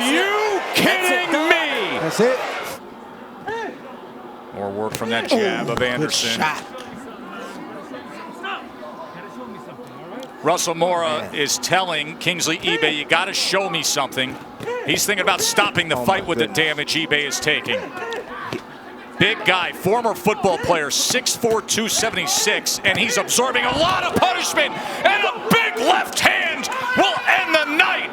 you kidding me? That's it. More work from that jab of Anderson. Good shot. Russell Mora is telling Kingsley eBay, you got to show me something. He's thinking about stopping the fight with the damage eBay is taking. Big guy, former football player, 6'4", 276, and he's absorbing a lot of punishment, and a big left hand will end the night.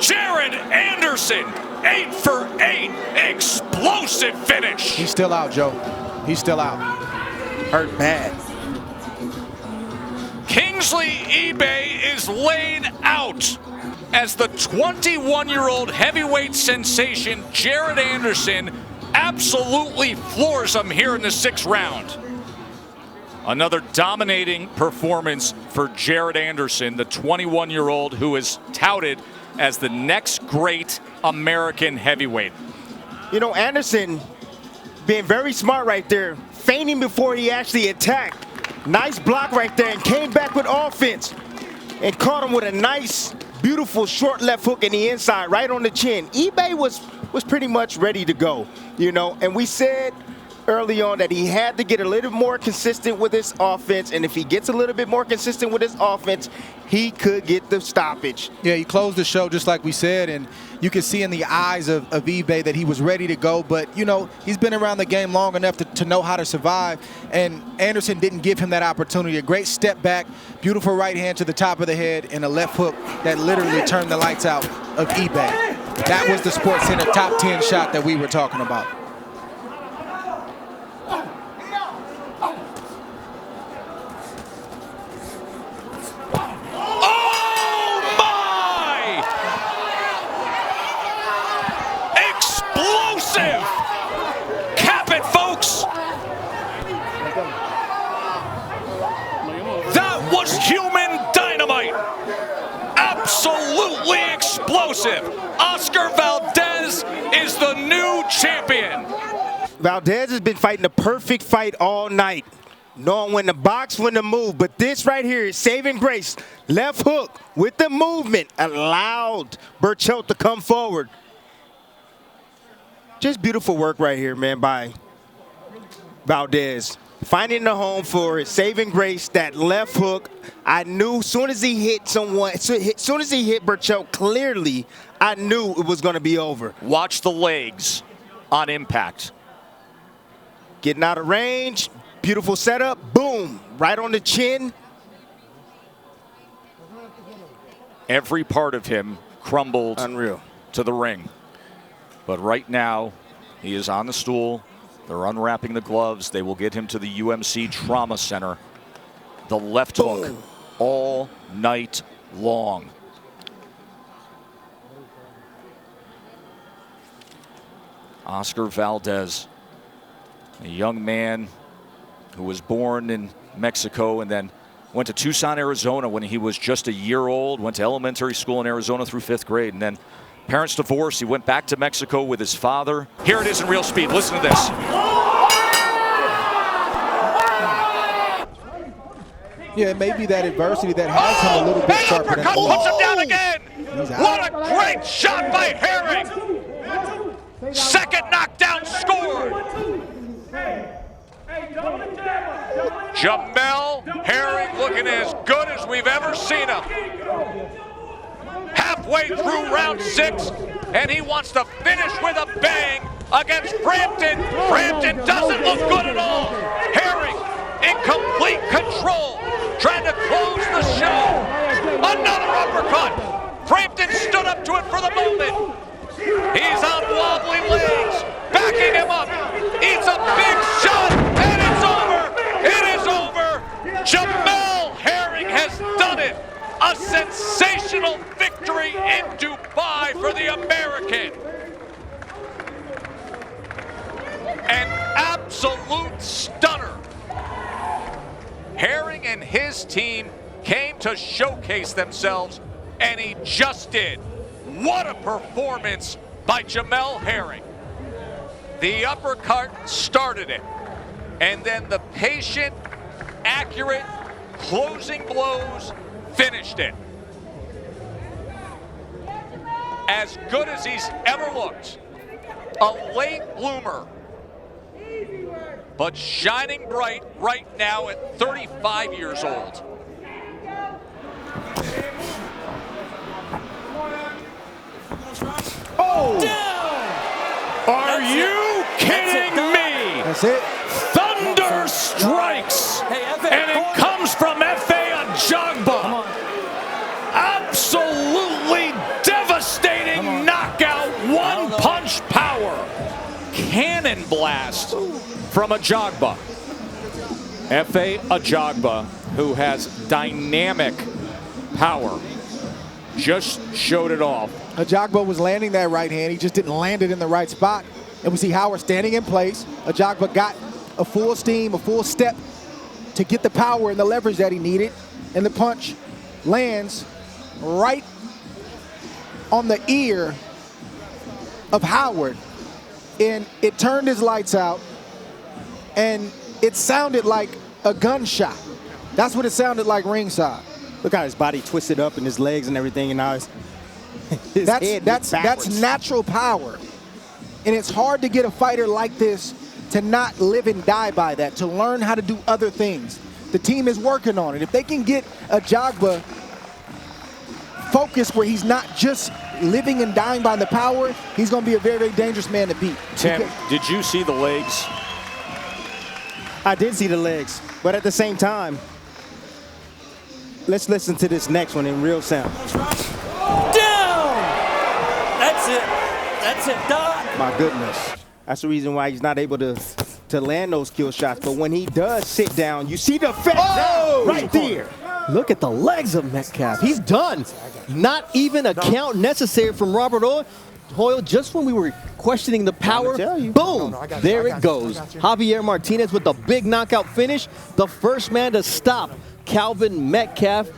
Jared Anderson, 8 for 8, explosive finish. He's still out, Joe. He's still out. Hurt bad. Kingsley eBay is laid out as the 21-year-old heavyweight sensation Jared Anderson absolutely floors him here in the 6th round. Another dominating performance for Jared Anderson, the 21-year-old who is touted as the next great American heavyweight. You know, Anderson being very smart right there, feigning before he actually attacked. Nice block right there and came back with offense and caught him with a nice, beautiful short left hook in the inside, right on the chin. eBay was pretty much ready to go, you know, and we said early on that he had to get a little more consistent with his offense, and if he gets a little bit more consistent with his offense, he could get the stoppage. Yeah, he closed the show just like we said, and you can see in the eyes of eBay that he was ready to go, but, you know, he's been around the game long enough to know how to survive, and Anderson didn't give him that opportunity. A great step back, beautiful right hand to the top of the head, and a left hook that literally turned the lights out of eBay. That was the SportsCenter top 10 shot that we were talking about. Cap it, folks! That was human dynamite! Absolutely explosive! Oscar Valdez is the new champion! Valdez has been fighting the perfect fight all night, knowing when to box, when to move, but this right here is saving grace. Left hook with the movement allowed Berchelt to come forward. Just beautiful work right here, man, by Valdez. Finding the home for his saving grace, that left hook. I knew as soon as he hit someone, as soon as he hit Berchelt clearly, I knew it was going to be over. Watch the legs on impact. Getting out of range, beautiful setup, boom, right on the chin. Every part of him crumbled Unreal. To the ring. But right now, he is on the stool. They're unwrapping the gloves. They will get him to the UMC Trauma Center. The left hook all night long. Oscar Valdez, a young man who was born in Mexico and then went to Tucson, Arizona when he was just a year old, went to elementary school in Arizona through 5th grade, and then parents divorced. He went back to Mexico with his father. Here it is in real speed. Listen to this. Yeah, it may be that adversity that has him a little bit sharper than puts him down again. What a great shot by Herring. Second knockdown scored. Jamel Herring looking as good as we've ever seen him. Halfway through round 6, and he wants to finish with a bang against Frampton. Frampton doesn't look good at all. Herring in complete control, trying to close the show. Another uppercut. Frampton stood up to it for the moment. He's on wobbly legs, backing him up. It's a big shot, and it's over. It is over. Jamel Herring has done it. A sensational victory in Dubai for the American. An absolute stunner. Herring and his team came to showcase themselves, and he just did. What a performance by Jamel Herring. The uppercut started it, and then the patient, accurate closing blows finished it. as good as he's ever looked. A late bloomer, but shining bright right now at 35 years old. Oh! Are you kidding me? That's it. Thunder strikes, and it comes from EfeAjabga. Absolutely devastating knockout, one-punch power. Cannon blast from Ajogba. EfeAjabga, who has dynamic power, just showed it off. Ajogba was landing that right hand. He just didn't land it in the right spot. And we see Howard standing in place. Ajogba got a full steam, a full step to get the power and the leverage that he needed. And the punch lands right on the ear of Howard. And it turned his lights out. And it sounded like a gunshot. That's what it sounded like ringside. Look how his body twisted up and his legs and everything, and now his head that's backwards. natural power. And it's hard to get a fighter like this to not live and die by that, to learn how to do other things. The team is working on it. If they can get Ajogba focused where he's not just living and dying by the power, he's going to be a very, very dangerous man to beat. Tim, did you see the legs? I did see the legs, but at the same time, let's listen to this next one in real sound. Down! That's it. That's it. Done. My goodness. That's the reason why he's not able to land those kill shots. But when he does sit down, you see the effect right there. Look at the legs of Metcalf. He's done. Not even a count necessary from Robert Hoyle. Just when we were questioning the power, boom, there it goes. Javier Martinez with the big knockout finish. The first man to stop Calvin Metcalf.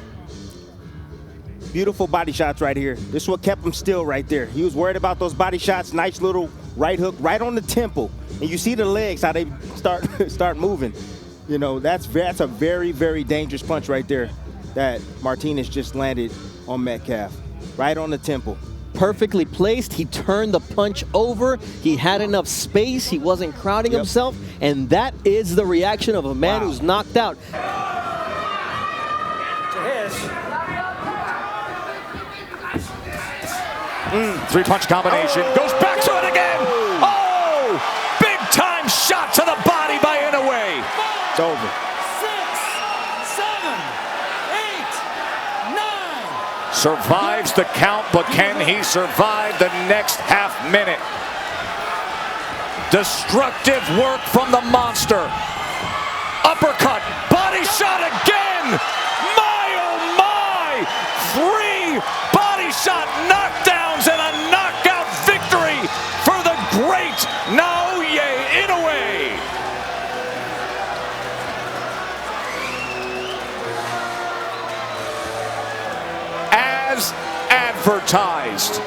Beautiful body shots right here. This is what kept him still right there. He was worried about those body shots. Nice little right hook right on the temple. And you see the legs, how they start moving. You know, that's a very, very dangerous punch right there that Martinez just landed on Metcalf. Right on the temple. Perfectly placed. He turned the punch over. He had enough space. He wasn't crowding himself. And that is the reaction of a man who's knocked out. Three-punch combination. Goes back to it again. Oh! Big-time shot to the body by Inoue. It's over. 6, 7, 8, 9. Survives the count, but can he survive the next half minute? Destructive work from the monster. Uppercut. Body shot again. My, oh my. 3 body shot knockdowns and a knockout victory for the great Naoya Inoue. As advertised,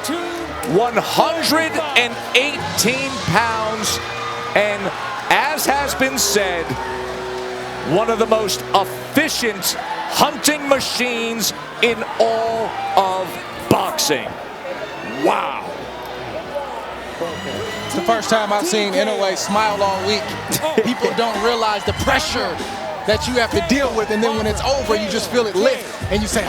118 pounds, and as has been said, one of the most efficient hunting machines in all of boxing. Wow. It's the first time I've seen Inoue smile all week. People don't realize the pressure that you have to deal with, and then when it's over, you just feel it lift, and you say,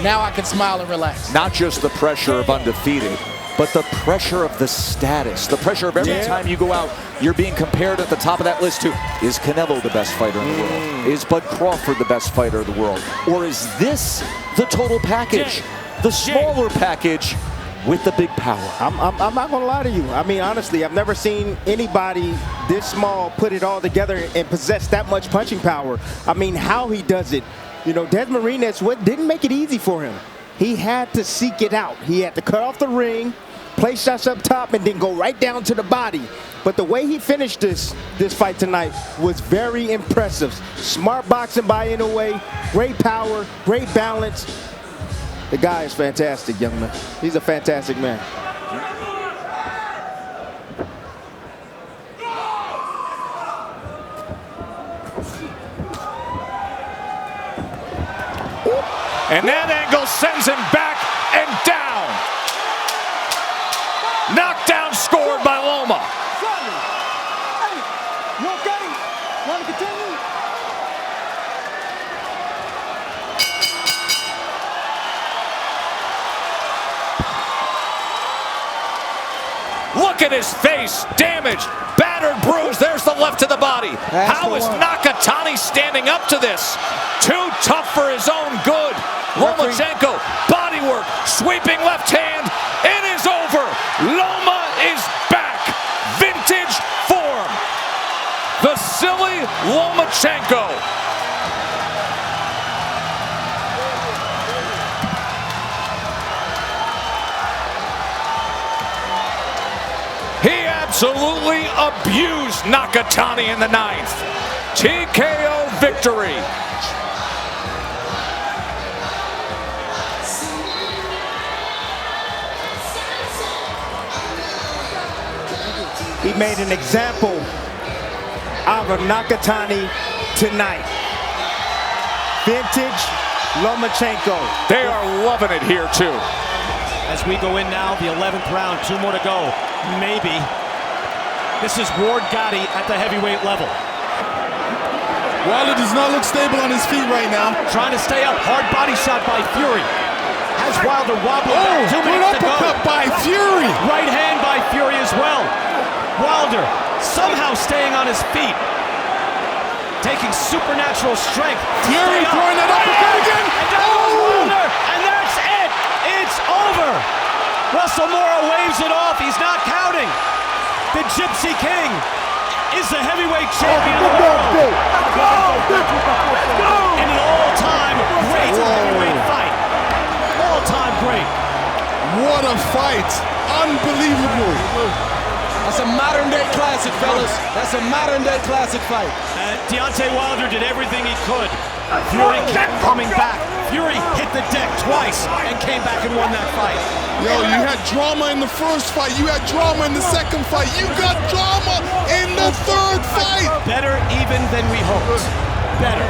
now I can smile and relax. Not just the pressure of undefeated, but the pressure of the status, the pressure of every time you go out, you're being compared at the top of that list to, is Canelo the best fighter in the world? Is Bud Crawford the best fighter in the world? Or is this the total package, the smaller package with the big power? I'm not gonna lie to you. I mean, honestly, I've never seen anybody this small put it all together and possess that much punching power. I mean, how he does it. You know, Des Martinez didn't make it easy for him. He had to seek it out. He had to cut off the ring, place shots up top, and then go right down to the body. But the way he finished this fight tonight was very impressive. Smart boxing by Inoue, great power, great balance. The guy is fantastic, young man. He's a fantastic man. And that angle sends him back and down. Knockdown scored by Loma. You okay? Want to continue? Look at his face, damaged, battered, bruised. There's the left to the body. How is Nakatani standing up to this? Too tough for his own good. Lomachenko, bodywork, sweeping left hand. It is over. Loma is back. Vintage form. The silly Lomachenko. He absolutely abused Nakatani in the 9th. TKO victory. He made an example out of Nakatani tonight. Vintage Lomachenko. They are loving it here too. As we go in now, the 11th round, 2 more to go. Maybe. This is Ward Gotti at the heavyweight level. Wilder does not look stable on his feet right now. Trying to stay up. Hard body shot by Fury. Has Wilder wobbling. Oh, 2 good minutes to go. uppercut by Fury. Right hand by Fury as well. Wilder somehow staying on his feet. Taking supernatural strength. Fury throwing that uppercut again. And down goes Wilder. And that's it. It's over. Russell Mora waves it off. He's not counting. The Gypsy King is the heavyweight champion of the world. In an all-time great heavyweight fight. All-time great. What a fight. Unbelievable. That's a modern-day classic, fellas. That's a modern-day classic fight. Deontay Wilder did everything he could. Fury kept coming back. Fury hit the deck twice and came back and won that fight. Yo, you had drama in the first fight. You had drama in the second fight. You got drama in the third fight. Better even than we hoped. Better.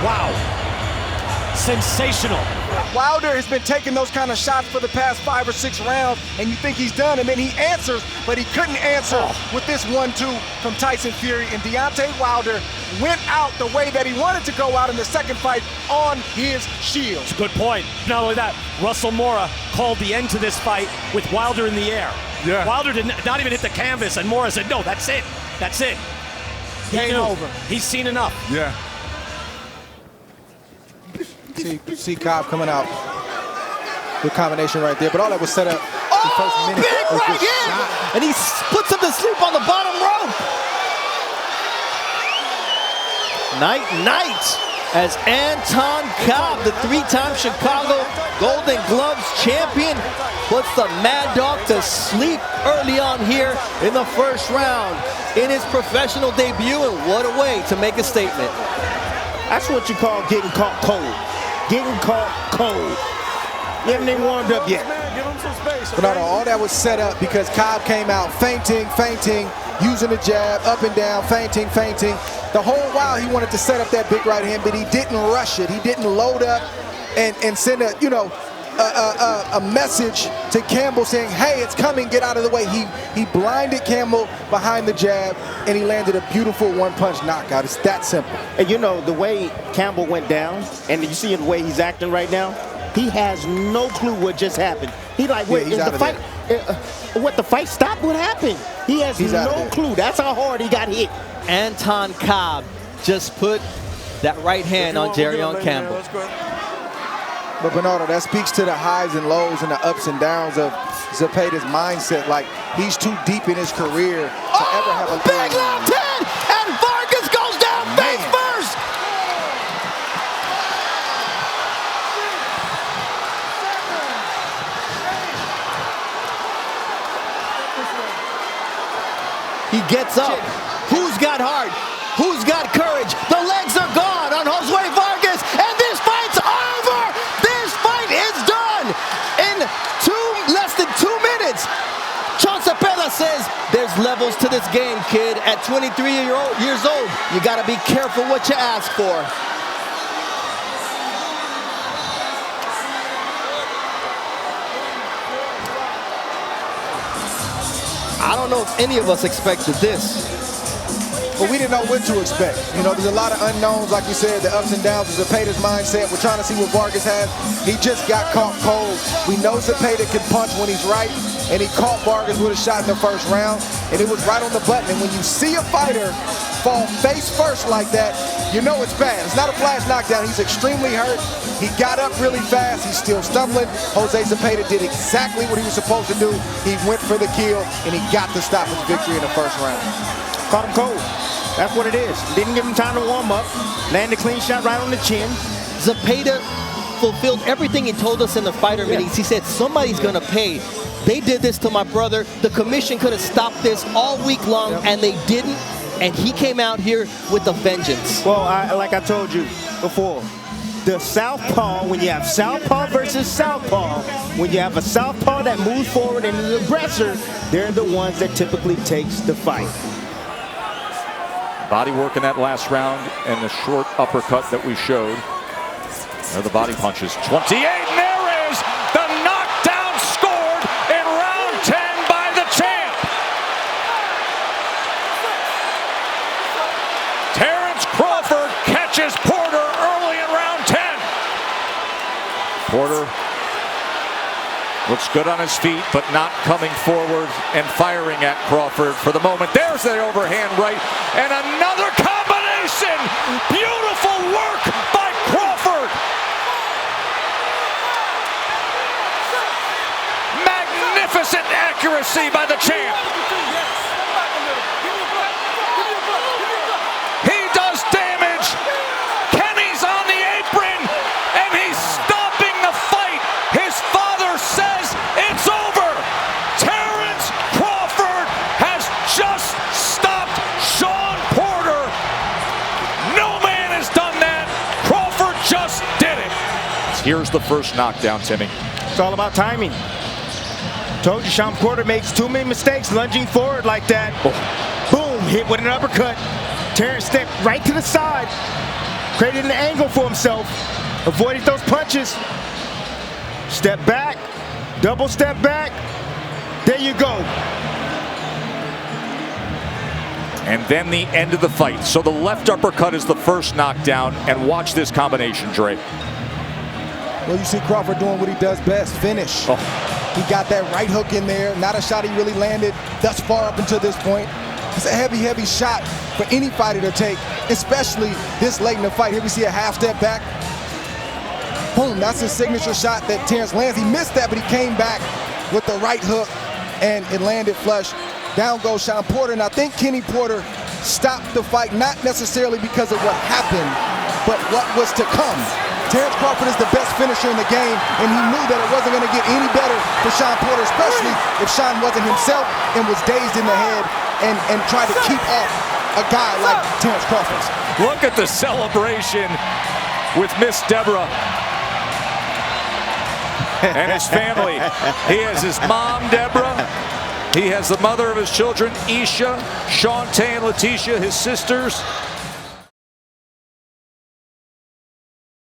Wow. Sensational. Wilder has been taking those kind of shots for the past 5 or 6 rounds, and you think he's done, and then he answers, but he couldn't answer with this 1-2 from Tyson Fury, and Deontay Wilder went out the way that he wanted to go out in the second fight on his shield. It's a good point. Not only that, Russell Mora called the end to this fight with Wilder in the air. Yeah. Wilder did not even hit the canvas, and Mora said, no, that's it. That's it. Game over. He's seen enough. Yeah. See Cobb coming out. Good combination right there, but all that was set up the first minute. Big was right just hand! shot. And he puts him to sleep on the bottom rope. Night as Anton Cobb, the 3-time Chicago Golden Gloves champion, puts the Mad Dog to sleep early on here in the first round in his professional debut, and what a way to make a statement. That's what you call getting caught cold. Getting caught cold. You haven't even warmed up yet. But no, all that was set up because Cobb came out feinting, using the jab, up and down, feinting. The whole while he wanted to set up that big right hand, but he didn't rush it. He didn't load up and send a message to Campbell saying, hey, it's coming, get out of the way. He blinded Campbell behind the jab, and he landed a beautiful one-punch knockout. It's that simple. And you know, the way Campbell went down, and you see the way he's acting right now, he has no clue what just happened. He like, wait, is the fight, what, the fight stopped? What happened? He has no clue. That's how hard he got hit. Anton Cobb just put that right hand on Jerrion Campbell. But Bernardo, that speaks to the highs and lows and the ups and downs of Zepeda's mindset. Like, he's too deep in his career to ever have a big left hand, and Vargas goes down face first. He gets up. Who's got heart? Who's got courage? The legs are gone on Josue Vargas, and this fight's over. This fight is done in less than 2 minutes. Zepeda says there's levels to this game, kid. At 23 years old, you got to be careful what you ask for. I don't know if any of us expected this. But we didn't know what to expect. You know, there's a lot of unknowns, like you said, the ups and downs of Zepeda's mindset. We're trying to see what Vargas has. He just got caught cold. We know Zepeda can punch when he's right, and he caught Vargas with a shot in the first round, and it was right on the button. And when you see a fighter fall face first like that, you know it's bad. It's not a flash knockdown. He's extremely hurt. He got up really fast. He's still stumbling. Jose Zepeda did exactly what he was supposed to do. He went for the kill, and he got the stoppage victory in the first round. Caught him cold. That's what it is. Didn't give him time to warm up. Landed a clean shot right on the chin. Zepeda fulfilled everything he told us in the fighter meetings. He said, somebody's going to pay. They did this to my brother. The commission could have stopped this all week long, and they didn't. And he came out here with a vengeance. Well, like I told you before, the southpaw, when you have southpaw versus southpaw, when you have a southpaw that moves forward and is an aggressor, they're the ones that typically takes the fight. Body work in that last round and the short uppercut that we showed. There are the body punches. 28, and there is the knockdown scored in round 10 by the champ. Terrence Crawford catches Porter early in round 10. Porter looks good on his feet, but not coming forward and firing at Crawford for the moment. There's the overhand right, and another combination. Beautiful work by Crawford. Magnificent accuracy by the champ. He does damage. Kenny's on the apron, and he's stopping the fight. His father says it's over. Terrence Crawford has just stopped Shawn Porter. No man has done that. Crawford just did it. Here's the first knockdown, Timmy. It's all about timing. Told you, Shawn Porter makes too many mistakes lunging forward like that. Oh. Boom, hit with an uppercut. Terrence stepped right to the side, created an angle for himself, avoided those punches. Step back, double step back. There you go. And then the end of the fight. So the left uppercut is the first knockdown, and watch this combination, Dre. Well, you see Crawford doing what he does best, finish. Oh. He got that right hook in there. Not a shot he really landed thus far up until this point. It's a heavy, heavy shot for any fighter to take, especially this late in the fight. Here we see a half step back. Boom, that's his signature shot that Terrence lands. He missed that, but he came back with the right hook, and it landed flush. Down goes Shawn Porter, and I think Kenny Porter stopped the fight, not necessarily because of what happened, but what was to come. Terrence Crawford is the best finisher in the game, and he knew that it wasn't going to get any better for Shawn Porter, especially if Shawn wasn't himself and was dazed in the head and tried to keep off a guy like Terrence Crawford. Look at the celebration with Miss Deborah and his family. He has his mom, Deborah. He has the mother of his children, Isha, Shantae, and Letitia, his sisters.